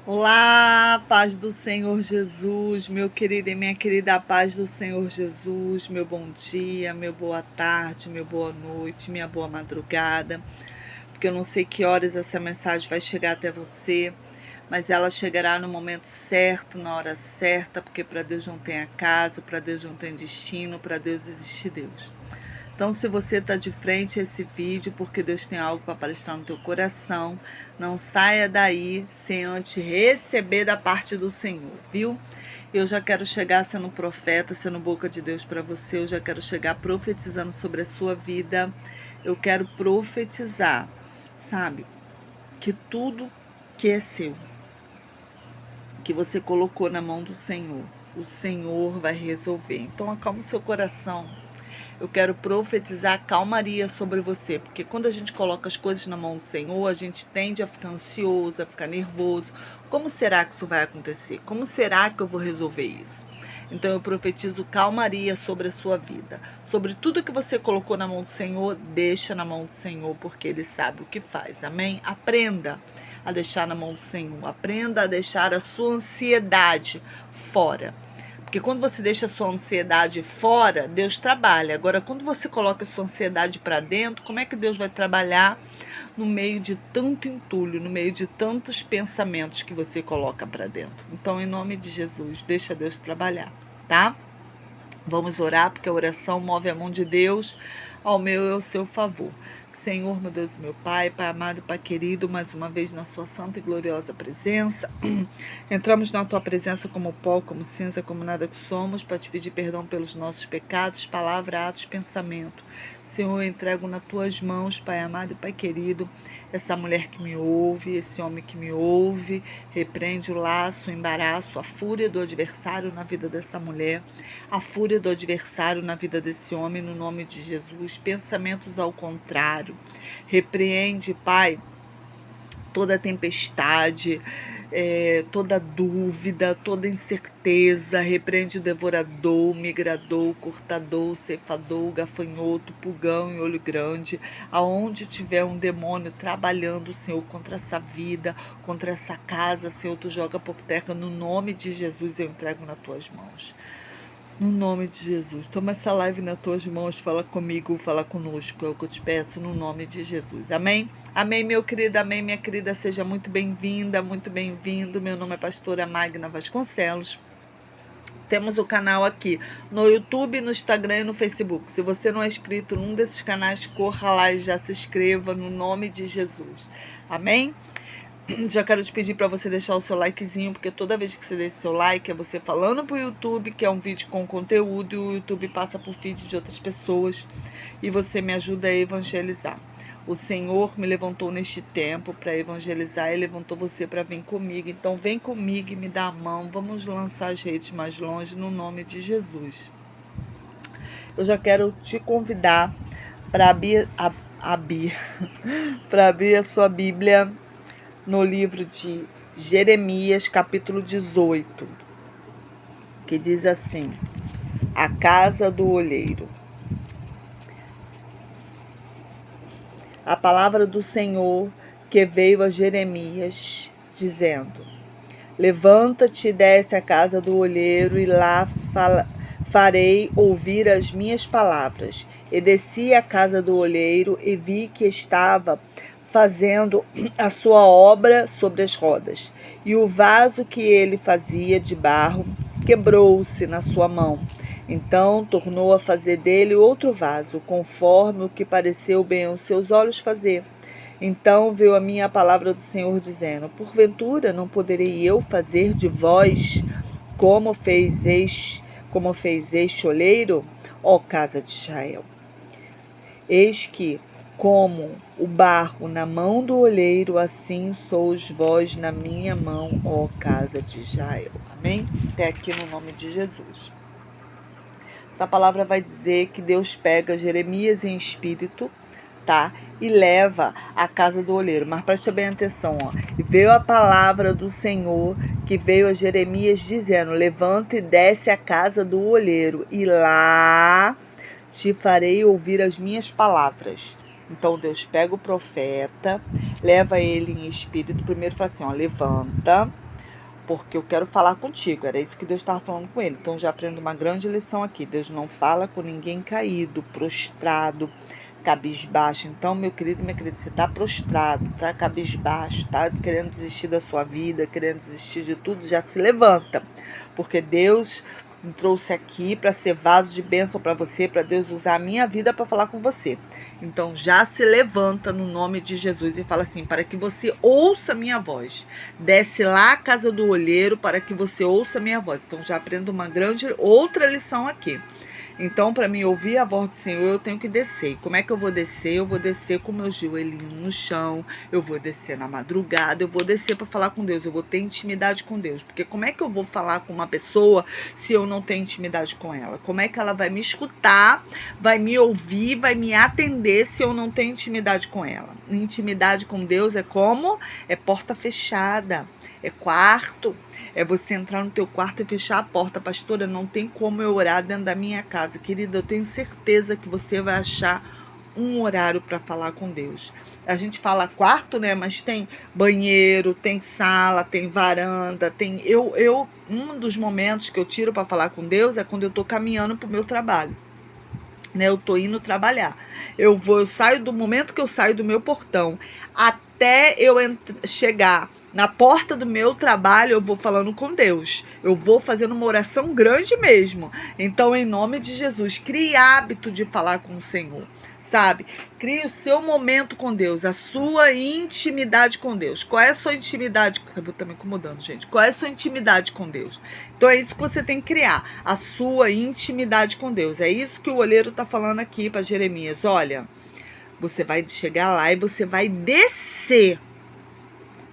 Olá, paz do Senhor Jesus, meu querido e minha querida, paz do Senhor Jesus, meu bom dia, meu boa tarde, meu boa noite, minha boa madrugada, porque eu não sei que horas essa mensagem vai chegar até você, mas ela chegará no momento certo, na hora certa, porque para Deus não tem acaso, para Deus não tem destino, para Deus existe Deus. Então, se você está de frente a esse vídeo, porque Deus tem algo para palestrar no teu coração, não saia daí sem antes receber da parte do Senhor, viu? Eu já quero chegar sendo profeta, sendo boca de Deus para você, eu já quero chegar profetizando sobre a sua vida. Eu quero profetizar, sabe, que tudo que é seu, que você colocou na mão do Senhor, o Senhor vai resolver. Então, acalma o seu coração. Eu quero profetizar calmaria sobre você, porque quando a gente coloca as coisas na mão do Senhor, a gente tende a ficar ansioso, a ficar nervoso. Como será que isso vai acontecer? Como será que eu vou resolver isso? Então eu profetizo calmaria sobre a sua vida. Sobre tudo que você colocou na mão do Senhor, deixa na mão do Senhor, porque Ele sabe o que faz. Amém? Aprenda a deixar na mão do Senhor. Aprenda a deixar a sua ansiedade fora. Porque quando você deixa a sua ansiedade fora, Deus trabalha. Agora, quando você coloca a sua ansiedade para dentro, como é que Deus vai trabalhar no meio de tanto entulho, no meio de tantos pensamentos que você coloca para dentro? Então, em nome de Jesus, deixa Deus trabalhar, tá? Vamos orar, porque a oração move a mão de Deus ao meu e ao seu favor. Senhor, meu Deus, meu Pai, Pai amado, Pai querido, mais uma vez na sua santa e gloriosa presença. Entramos na tua presença como pó, como cinza, como nada que somos, para te pedir perdão pelos nossos pecados, palavra, atos, pensamento. Senhor, eu entrego nas tuas mãos, Pai amado e Pai querido, essa mulher que me ouve, esse homem que me ouve. Repreende o laço, o embaraço, a fúria do adversário na vida dessa mulher, a fúria do adversário na vida desse homem, no nome de Jesus. Pensamentos ao contrário. Repreende, Pai, toda tempestade, toda dúvida, toda incerteza. Repreende o devorador, o migrador, o cortador, o ceifador, o gafanhoto, o pulgão e olho grande. Aonde tiver um demônio trabalhando, Senhor, contra essa vida, contra essa casa, Senhor, tu joga por terra. No nome de Jesus eu entrego nas tuas mãos. No nome de Jesus, toma essa live nas tuas mãos, fala comigo, fala conosco, é o que eu te peço, no nome de Jesus, amém? Amém, meu querido, amém, minha querida, seja muito bem-vinda, muito bem-vindo, meu nome é pastora Magna Vasconcelos. Temos o canal aqui no YouTube, no Instagram e no Facebook. Se você não é inscrito num desses canais, corra lá e já se inscreva, no nome de Jesus, amém? Já quero te pedir para você deixar o seu likezinho, porque toda vez que você deixa o seu like, é você falando pro YouTube que é um vídeo com conteúdo, e o YouTube passa pro feed de outras pessoas e você me ajuda a evangelizar. O Senhor me levantou neste tempo para evangelizar e levantou você para vir comigo. Então vem comigo e me dá a mão, vamos lançar as redes mais longe no nome de Jesus. Eu já quero te convidar para abrir a sua Bíblia no livro de Jeremias, capítulo 18, que diz assim: a casa do olheiro. A palavra do Senhor que veio a Jeremias, dizendo: levanta-te e desce à casa do olheiro, e lá farei ouvir as minhas palavras. E desci à casa do olheiro e vi que estava fazendo a sua obra sobre as rodas. E o vaso que ele fazia de barro quebrou-se na sua mão. Então tornou a fazer dele outro vaso, conforme o que pareceu bem aos seus olhos fazer. Então veio a mim a palavra do Senhor, dizendo: porventura não poderei eu fazer de vós como fez este olheiro, ó casa de Israel? Eis que, como o barro na mão do olheiro, assim sois vós na minha mão, ó casa de Israel. Amém? Até aqui no nome de Jesus. Essa palavra vai dizer que Deus pega Jeremias em espírito, tá? E leva à casa do olheiro. Mas preste bem atenção, ó. E veio a palavra do Senhor que veio a Jeremias dizendo: levanta e desce à casa do olheiro, e lá te farei ouvir as minhas palavras. Então Deus pega o profeta, leva ele em espírito. Primeiro fala assim, ó, levanta, porque eu quero falar contigo. Era isso que Deus estava falando com ele. Então já aprendo uma grande lição aqui. Deus não fala com ninguém caído, prostrado, cabisbaixo. Então, meu querido e minha querida, você está prostrado, está cabisbaixo, está querendo desistir da sua vida, querendo desistir de tudo, já se levanta. Porque Deus me trouxe aqui para ser vaso de bênção para você, para Deus usar a minha vida para falar com você. Então já se levanta no nome de Jesus e fala assim, para que você ouça a minha voz. Desce lá à casa do olheiro para que você ouça a minha voz. Então já aprendo uma grande outra lição aqui. Então, para mim ouvir a voz do Senhor, eu tenho que descer. E como é que eu vou descer? Eu vou descer com meus joelhinhos no chão, eu vou descer na madrugada, eu vou descer para falar com Deus, eu vou ter intimidade com Deus. Porque como é que eu vou falar com uma pessoa se eu não tenho intimidade com ela? Como é que ela vai me escutar, vai me ouvir, vai me atender se eu não tenho intimidade com ela? Intimidade com Deus é como? É porta fechada, é quarto, é você entrar no teu quarto e fechar a porta. Pastora, não tem como eu orar dentro da minha casa. Querida, eu tenho certeza que você vai achar um horário para falar com Deus. A gente fala quarto, né? Mas tem banheiro, tem sala, tem varanda, tem... Um dos momentos que eu tiro para falar com Deus é quando eu tô caminhando pro meu trabalho. Né, eu tô indo trabalhar. Eu saio do momento que eu saio do meu portão até eu chegar na porta do meu trabalho, eu vou falando com Deus. Eu vou fazendo uma oração grande mesmo. Então, em nome de Jesus, crie hábito de falar com o Senhor. Sabe? Crie o seu momento com Deus, a sua intimidade com Deus. Qual é a sua intimidade? Acabou também incomodando, gente. Qual é a sua intimidade com Deus? Então é isso que você tem que criar, a sua intimidade com Deus. É isso que o olheiro está falando aqui para Jeremias. Olha, você vai chegar lá e você vai descer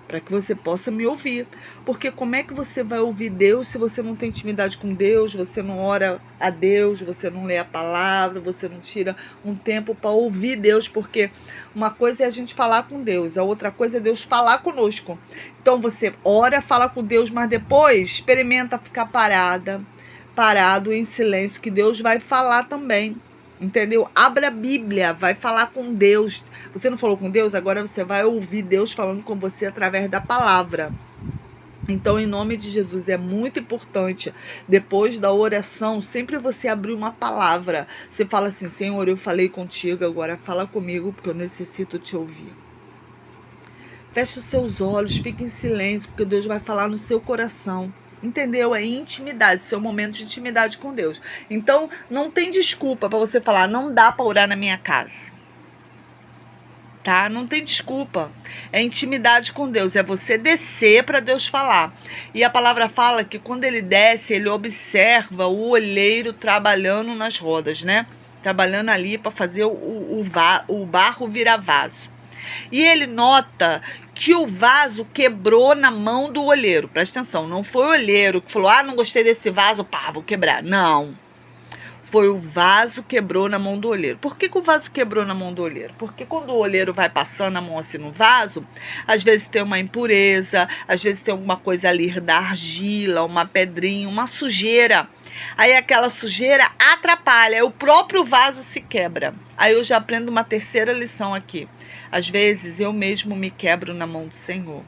para que você possa me ouvir. Porque como é que você vai ouvir Deus se você não tem intimidade com Deus, você não ora a Deus, você não lê a palavra, você não tira um tempo para ouvir Deus? Porque uma coisa é a gente falar com Deus, a outra coisa é Deus falar conosco. Então você ora, fala com Deus, mas depois experimenta ficar parado em silêncio, que Deus vai falar também. Entendeu? Abra a Bíblia, vai falar com Deus. Você não falou com Deus? Agora você vai ouvir Deus falando com você através da palavra. Então, em nome de Jesus, é muito importante, depois da oração, sempre você abrir uma palavra. Você fala assim, Senhor, eu falei contigo, agora fala comigo, porque eu necessito te ouvir. Feche os seus olhos, fique em silêncio, porque Deus vai falar no seu coração. Entendeu? É intimidade, seu momento de intimidade com Deus. Então, não tem desculpa para você falar, não dá para orar na minha casa. Tá? Não tem desculpa. É intimidade com Deus, é você descer para Deus falar. E a palavra fala que quando ele desce, ele observa o olheiro trabalhando nas rodas, né? Trabalhando ali para fazer o barro virar vaso. E ele nota que o vaso quebrou na mão do olheiro. Presta atenção, não foi o olheiro que falou, não gostei desse vaso, vou quebrar. Não. Foi o vaso que quebrou na mão do olheiro. Por que o vaso quebrou na mão do olheiro? Porque quando o olheiro vai passando a mão assim no vaso, às vezes tem uma impureza, às vezes tem alguma coisa ali da argila, uma pedrinha, uma sujeira. Aí aquela sujeira atrapalha, o próprio vaso se quebra. Aí eu já aprendo uma terceira lição aqui. Às vezes eu mesmo me quebro na mão do Senhor.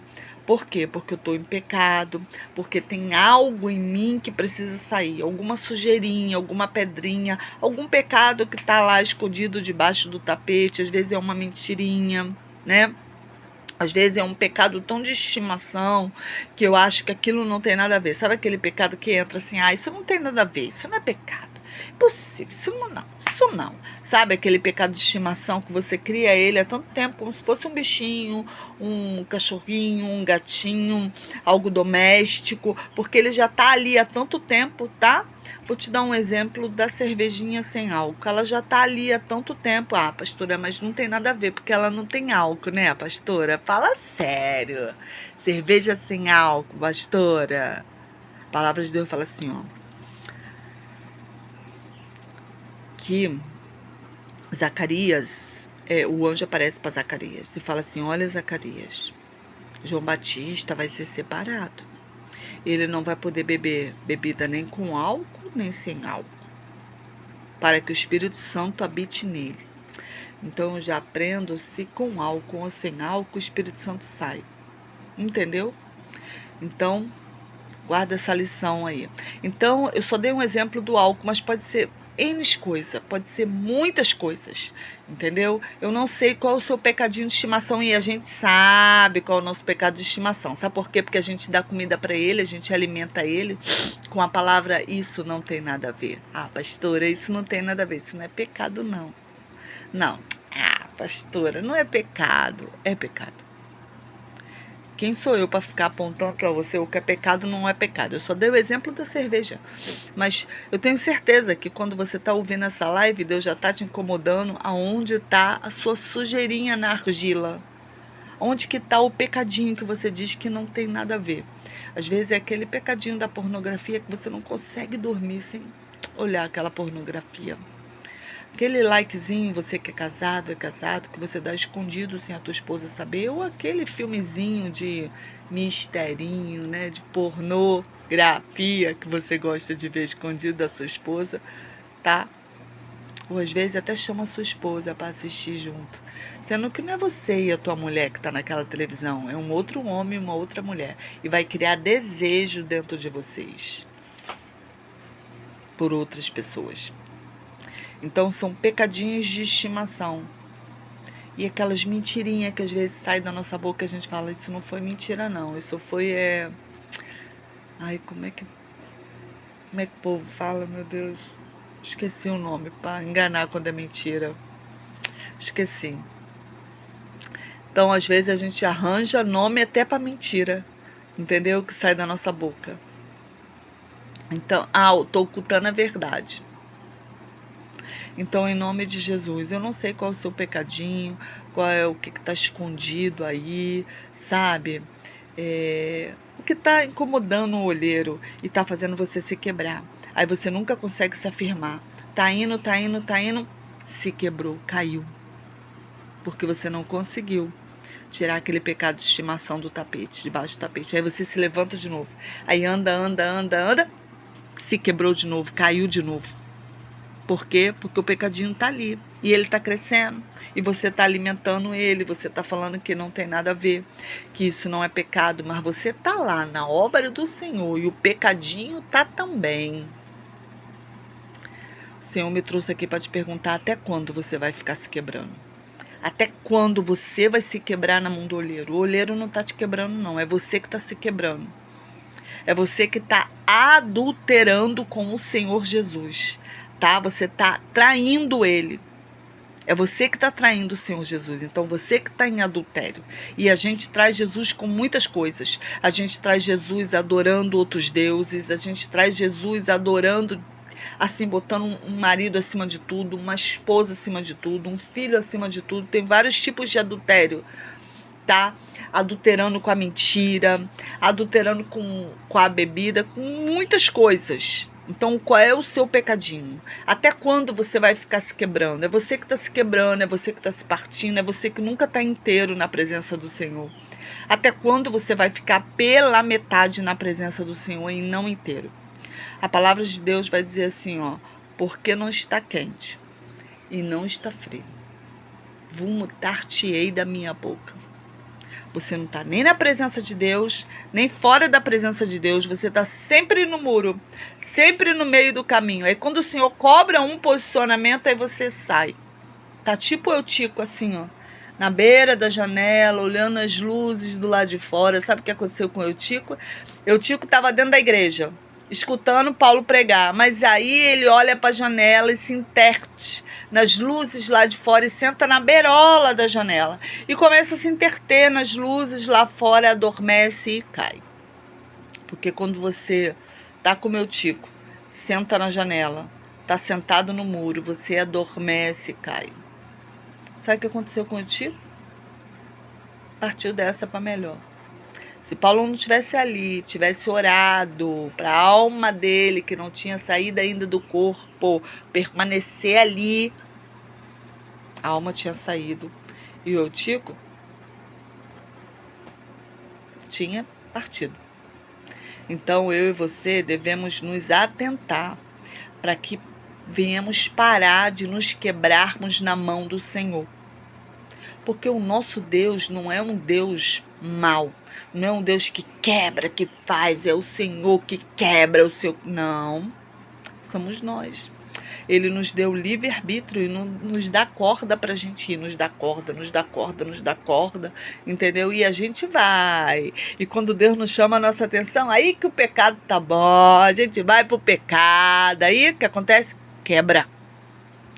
Por quê? Porque eu estou em pecado, porque tem algo em mim que precisa sair, alguma sujeirinha, alguma pedrinha, algum pecado que está lá escondido debaixo do tapete, às vezes é uma mentirinha, né? Às vezes é um pecado tão de estimação que eu acho que aquilo não tem nada a ver. Sabe aquele pecado que entra assim, isso não tem nada a ver, isso não é pecado. Impossível, isso não. Sabe aquele pecado de estimação que você cria ele há tanto tempo, como se fosse um bichinho, um cachorrinho, um gatinho, algo doméstico, porque ele já tá ali há tanto tempo, tá? Vou te dar um exemplo da cervejinha sem álcool. Ela já tá ali há tanto tempo. Pastora, mas não tem nada a ver, porque ela não tem álcool, né, pastora? Fala sério. Cerveja sem álcool, pastora. A palavra de Deus fala assim, que Zacarias, o anjo aparece para Zacarias e fala assim, olha Zacarias, João Batista vai ser separado. Ele não vai poder beber bebida nem com álcool, nem sem álcool, para que o Espírito Santo habite nele. Então eu já aprendo, se com álcool ou sem álcool, o Espírito Santo sai. Entendeu? Então, Guarda essa lição aí. Então, eu só dei um exemplo do álcool, mas pode ser N coisas, pode ser muitas coisas, entendeu? Eu não sei qual é o seu pecadinho de estimação e a gente sabe qual é o nosso pecado de estimação. Sabe por quê? Porque a gente dá comida para ele, a gente alimenta ele com a palavra isso não tem nada a ver. Ah, pastora, isso não tem nada a ver, isso não é pecado não. Não. Ah, pastora, não é pecado, é pecado. Quem sou eu para ficar apontando para você o que é pecado não é pecado? Eu só dei o exemplo da cerveja. Mas eu tenho certeza que quando você está ouvindo essa live, Deus já está te incomodando aonde está a sua sujeirinha na argila. Onde que está o pecadinho que você diz que não tem nada a ver? Às vezes é aquele pecadinho da pornografia que você não consegue dormir sem olhar aquela pornografia. Aquele likezinho, você que é casado, que você dá escondido sem a tua esposa saber, ou aquele filmezinho de misterinho, né, de pornografia que você gosta de ver escondido da sua esposa, tá? Ou às vezes até chama a sua esposa para assistir junto. Sendo que não é você e a tua mulher que está naquela televisão, é um outro homem e uma outra mulher. E vai criar desejo dentro de vocês por outras pessoas. Então, são pecadinhos de estimação. E aquelas mentirinhas que às vezes saem da nossa boca, a gente fala, isso não foi mentira não, isso foi, Ai, como é que o povo fala, meu Deus? Esqueci o nome, para enganar quando é mentira. Esqueci. Então, às vezes, a gente arranja nome até para mentira, entendeu? Que sai da nossa boca. Então, eu tô ocultando a verdade. Então, em nome de Jesus, eu não sei qual é o seu pecadinho, qual é o que está escondido aí, sabe? O que está incomodando o olheiro e está fazendo você se quebrar. Aí você nunca consegue se afirmar. Tá indo, se quebrou, caiu. Porque você não conseguiu tirar aquele pecado de estimação do tapete, debaixo do tapete. Aí você se levanta de novo. Aí anda, se quebrou de novo, caiu de novo. Por quê? Porque o pecadinho está ali. E ele está crescendo. E você está alimentando ele. Você está falando que não tem nada a ver. Que isso não é pecado. Mas você está lá na obra do Senhor. E o pecadinho está também. O Senhor me trouxe aqui para te perguntar até quando você vai ficar se quebrando. Até quando você vai se quebrar na mão do olheiro. O olheiro não está te quebrando, não. É você que está se quebrando. É você que está adulterando com o Senhor Jesus. Tá? Você está traindo ele. É você que está traindo o Senhor Jesus. Então, você que está em adultério. E a gente traz Jesus com muitas coisas. A gente traz Jesus adorando outros deuses. A gente traz Jesus adorando, assim, botando um marido acima de tudo, uma esposa acima de tudo, um filho acima de tudo. Tem vários tipos de adultério. Tá? Adulterando com a mentira, adulterando com a bebida, com muitas coisas. Então, qual é o seu pecadinho? Até quando você vai ficar se quebrando? É você que está se quebrando, é você que está se partindo, é você que nunca está inteiro na presença do Senhor. Até quando você vai ficar pela metade na presença do Senhor e não inteiro? A palavra de Deus vai dizer assim, ó, porque não está quente e não está frio, vomitar-te-ei da minha boca. Você não está nem na presença de Deus, nem fora da presença de Deus. Você está sempre no muro, sempre no meio do caminho. Aí quando o Senhor cobra um posicionamento, aí você sai. Tá tipo Eutico assim, ó, na beira da janela, olhando as luzes do lado de fora. Sabe o que aconteceu com Eutico? Eutico estava dentro da igreja, escutando Paulo pregar, mas aí ele olha para a janela e se interte nas luzes lá de fora e senta na beirola da janela e começa a se interter nas luzes lá fora, adormece e cai. Porque quando você tá com o meu tico, senta na janela, tá sentado no muro, você adormece e cai. Sabe o que aconteceu com o tico? Partiu dessa para melhor. Se Paulo não tivesse ali, tivesse orado para a alma dele, que não tinha saído ainda do corpo, permanecer ali, a alma tinha saído. E o Eutico tinha partido. Então, eu e você devemos nos atentar para que venhamos parar de nos quebrarmos na mão do Senhor. Porque o nosso Deus não é um Deus mal. Não é um Deus que quebra, que faz, é o Senhor que quebra o seu... Não, somos nós. Ele nos deu livre-arbítrio e nos dá corda pra gente ir, nos dá corda, nos dá corda, nos dá corda, entendeu? E a gente vai. E quando Deus nos chama a nossa atenção, aí que o pecado tá bom, a gente vai pro pecado, aí o que acontece? Quebra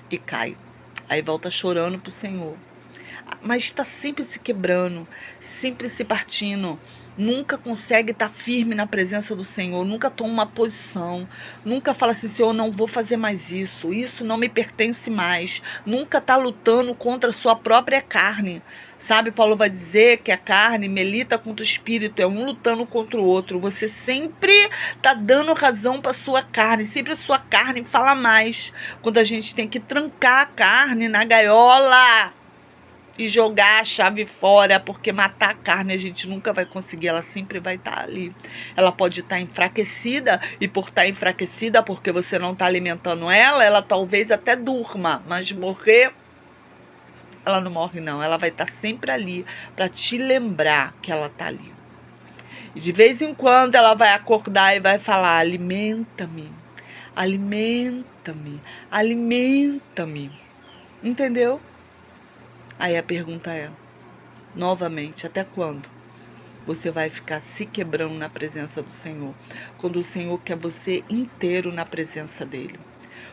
e cai. Aí volta chorando pro Senhor. Mas está sempre se quebrando, sempre se partindo, nunca consegue estar firme na presença do Senhor, nunca toma uma posição, nunca fala assim, Senhor, não vou fazer mais isso, isso não me pertence mais, nunca está lutando contra a sua própria carne, sabe? Paulo vai dizer que a carne milita contra o espírito, é um lutando contra o outro, você sempre está dando razão para a sua carne, sempre a sua carne fala mais, quando a gente tem que trancar a carne na gaiola, e jogar a chave fora, porque matar a carne a gente nunca vai conseguir, ela sempre vai estar ali. Ela pode estar enfraquecida, e por estar enfraquecida, porque você não está alimentando ela talvez até durma, mas morrer, ela não morre não, ela vai estar sempre ali, para te lembrar que ela está ali. E de vez em quando ela vai acordar e vai falar, alimenta-me, alimenta-me, alimenta-me, entendeu? Aí a pergunta é, novamente, até quando você vai ficar se quebrando na presença do Senhor? Quando o Senhor quer você inteiro na presença dele.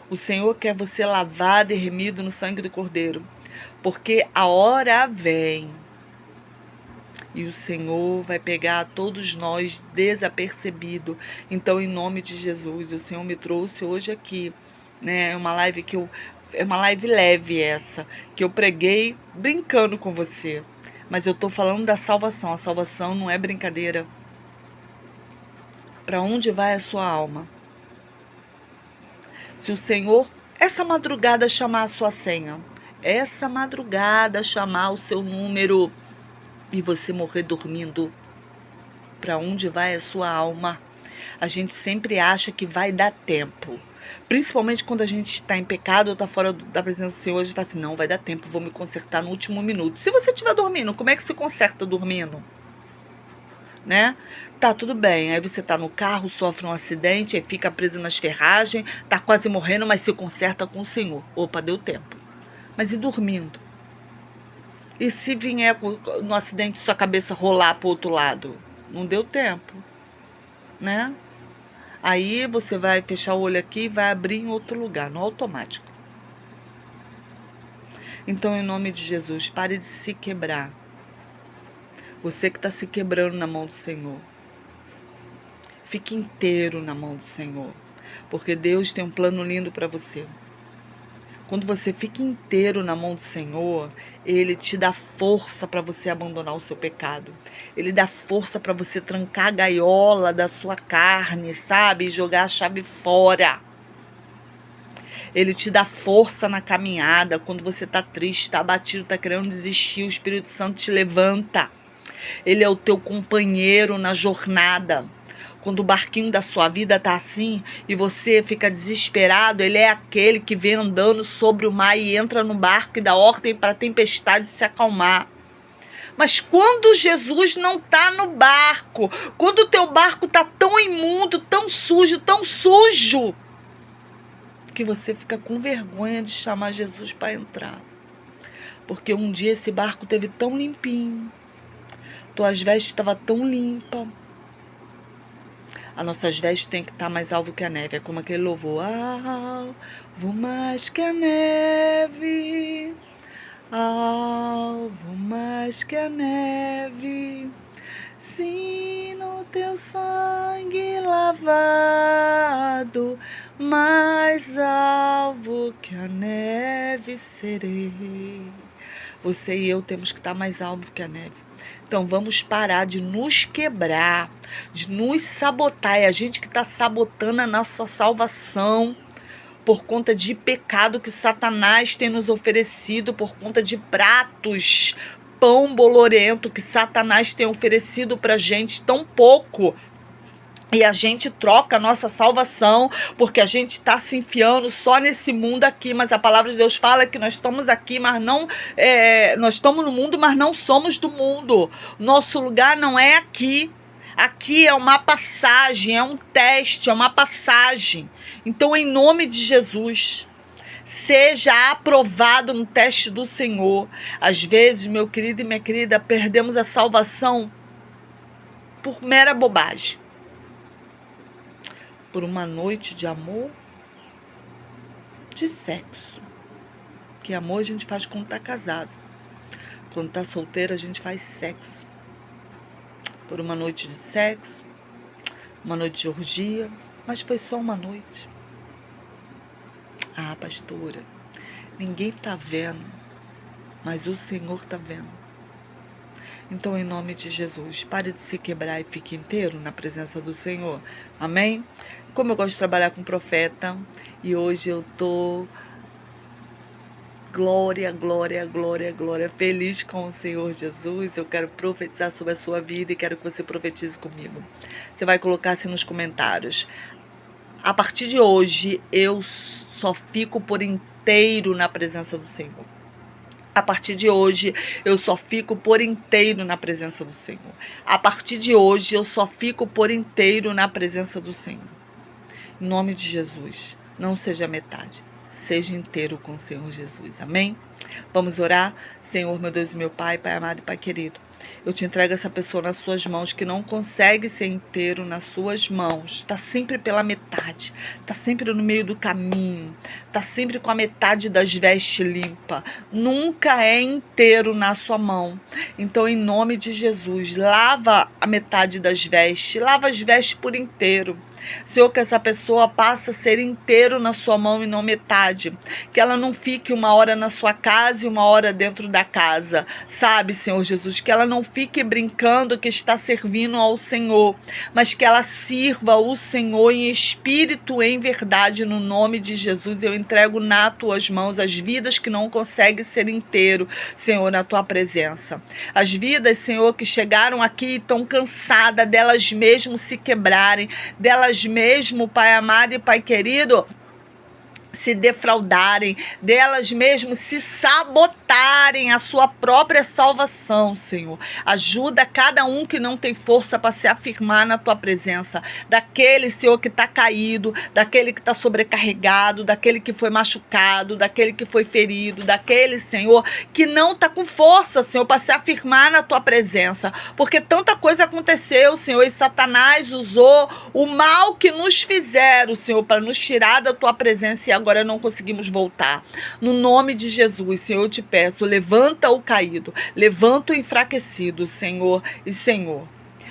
O Senhor quer você lavado e remido no sangue do Cordeiro. Porque a hora vem e o Senhor vai pegar todos nós desapercebido. Então, em nome de Jesus, o Senhor me trouxe hoje aqui, né, uma live que é uma live leve essa, que eu preguei brincando com você. Mas eu tô falando da salvação. A salvação não é brincadeira. Para onde vai a sua alma? Se o Senhor, essa madrugada, chamar a sua senha, essa madrugada chamar o seu número e você morrer dormindo, para onde vai a sua alma? A gente sempre acha que vai dar tempo. Principalmente quando a gente está em pecado ou está fora da presença do Senhor, a gente fala assim, não, vai dar tempo, vou me consertar no último minuto. Se você estiver dormindo, como é que se conserta dormindo? Né? Tá, tudo bem, aí você tá no carro, sofre um acidente, aí fica preso nas ferragens, tá quase morrendo, mas se conserta com o Senhor. Opa, deu tempo. Mas e dormindo? E se vier no acidente sua cabeça rolar pro outro lado? Não deu tempo, né? Aí você vai fechar o olho aqui e vai abrir em outro lugar, no automático. Então, em nome de Jesus, pare de se quebrar. Você que está se quebrando na mão do Senhor. Fique inteiro na mão do Senhor. Porque Deus tem um plano lindo para você. Quando você fica inteiro na mão do Senhor, Ele te dá força para você abandonar o seu pecado. Ele dá força para você trancar a gaiola da sua carne, sabe? E jogar a chave fora. Ele te dá força na caminhada. Quando você está triste, está abatido, está querendo desistir, o Espírito Santo te levanta. Ele é o teu companheiro na jornada. Quando o barquinho da sua vida está assim e você fica desesperado, ele é aquele que vem andando sobre o mar e entra no barco e dá ordem para a tempestade se acalmar. Mas quando Jesus não está no barco, quando o teu barco está tão imundo, tão sujo, que você fica com vergonha de chamar Jesus para entrar. Porque um dia esse barco teve tão limpinho, tuas vestes estavam tão limpas. As nossas vestes têm que estar mais alvo que a neve. É como aquele louvor. Alvo mais que a neve. Alvo mais que a neve. Sim, no teu sangue lavado, mais alvo que a neve serei. Você e eu temos que estar mais alvo que a neve. Então vamos parar de nos quebrar, de nos sabotar. É a gente que está sabotando a nossa salvação por conta de pecado que Satanás tem nos oferecido, por conta de pratos, pão bolorento que Satanás tem oferecido pra gente tão pouco. E a gente troca a nossa salvação, porque a gente está se enfiando só nesse mundo aqui. Mas a palavra de Deus fala que nós estamos aqui, mas não... nós estamos no mundo, mas não somos do mundo. Nosso lugar não é aqui. Aqui é uma passagem, é um teste, é uma passagem. Então, em nome de Jesus, seja aprovado no teste do Senhor. Às vezes, meu querido e minha querida, perdemos a salvação por mera bobagem. Por uma noite de amor, de sexo. Que amor a gente faz quando tá casado. Quando tá solteiro, a gente faz sexo. Por uma noite de sexo, uma noite de orgia, mas foi só uma noite. Ah, pastora, ninguém tá vendo, mas o Senhor tá vendo. Então, em nome de Jesus, pare de se quebrar e fique inteiro na presença do Senhor. Amém? Como eu gosto de trabalhar com profeta, e hoje eu tô glória, glória, glória, glória, feliz com o Senhor Jesus. Eu quero profetizar sobre a sua vida e quero que você profetize comigo. Você vai colocar assim nos comentários: a partir de hoje, eu só fico por inteiro na presença do Senhor. A partir de hoje, eu só fico por inteiro na presença do Senhor. A partir de hoje, eu só fico por inteiro na presença do Senhor. Em nome de Jesus, não seja metade, seja inteiro com o Senhor Jesus. Amém? Vamos orar? Senhor, meu Deus e meu Pai, Pai amado e Pai querido, eu te entrego essa pessoa nas suas mãos que não consegue ser inteiro nas suas mãos. Está sempre pela metade, está sempre no meio do caminho, está sempre com a metade das vestes limpa, nunca é inteiro na sua mão. Então, em nome de Jesus, lava a metade das vestes, lava as vestes por inteiro. Senhor, que essa pessoa passe a ser inteiro na sua mão e não metade. Que ela não fique uma hora na sua casa e uma hora dentro da casa. Sabe, Senhor Jesus, que ela não fique brincando que está servindo ao Senhor, mas que ela sirva o Senhor em espírito e em verdade, no nome de Jesus. Eu entrego nas tuas mãos as vidas que não conseguem ser inteiro, Senhor, na tua presença. As vidas, Senhor, que chegaram aqui e estão cansadas delas mesmo se quebrarem, delas mesmo, Pai amado e Pai querido, se defraudarem, delas mesmo se sabotarem a sua própria salvação, Senhor. Ajuda cada um que não tem força para se afirmar na tua presença, daquele, Senhor, que está caído, daquele que está sobrecarregado, daquele que foi machucado, daquele que foi ferido, daquele, Senhor, que não está com força, Senhor, para se afirmar na tua presença, porque tanta coisa aconteceu, Senhor, e Satanás usou o mal que nos fizeram, Senhor, para nos tirar da tua presença, e agora não conseguimos voltar. No nome de Jesus, Senhor, eu te peço, levanta o caído, levanta o enfraquecido, Senhor e Senhor.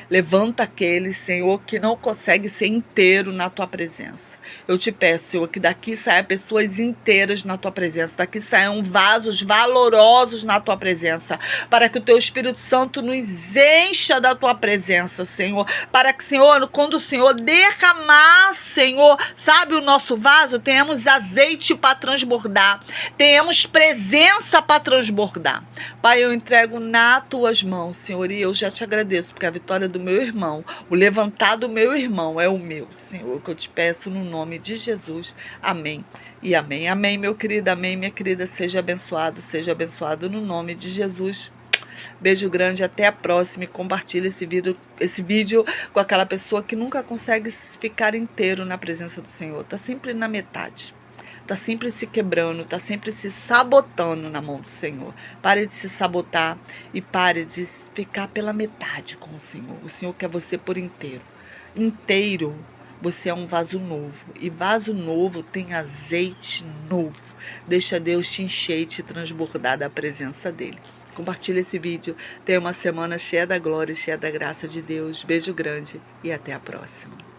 Levanta aquele, Senhor, que não consegue ser inteiro na tua presença. Eu te peço, Senhor, que daqui saiam pessoas inteiras na tua presença, daqui saiam vasos valorosos na tua presença, para que o teu Espírito Santo nos encha da tua presença, Senhor, para que, Senhor, quando o Senhor derramar, Senhor, sabe, o nosso vaso, tenhamos azeite para transbordar, tenhamos presença para transbordar. Pai, eu entrego nas tuas mãos, Senhor, e eu já te agradeço, porque a vitória do meu irmão, o levantar do meu irmão é o meu, Senhor, que eu te peço no nome de Jesus. Amém e amém. Amém, meu querido, amém, minha querida. Seja abençoado no nome de Jesus. Beijo grande, até a próxima, e compartilha esse vídeo com aquela pessoa que nunca consegue ficar inteiro na presença do Senhor. Tá sempre na metade. Tá sempre se quebrando, tá sempre se sabotando na mão do Senhor. Pare de se sabotar e pare de ficar pela metade com o Senhor. O Senhor quer você por inteiro. Inteiro. Você é um vaso novo. E vaso novo tem azeite novo. Deixa Deus te encher e te transbordar da presença dEle. Compartilha esse vídeo. Tenha uma semana cheia da glória e cheia da graça de Deus. Beijo grande e até a próxima.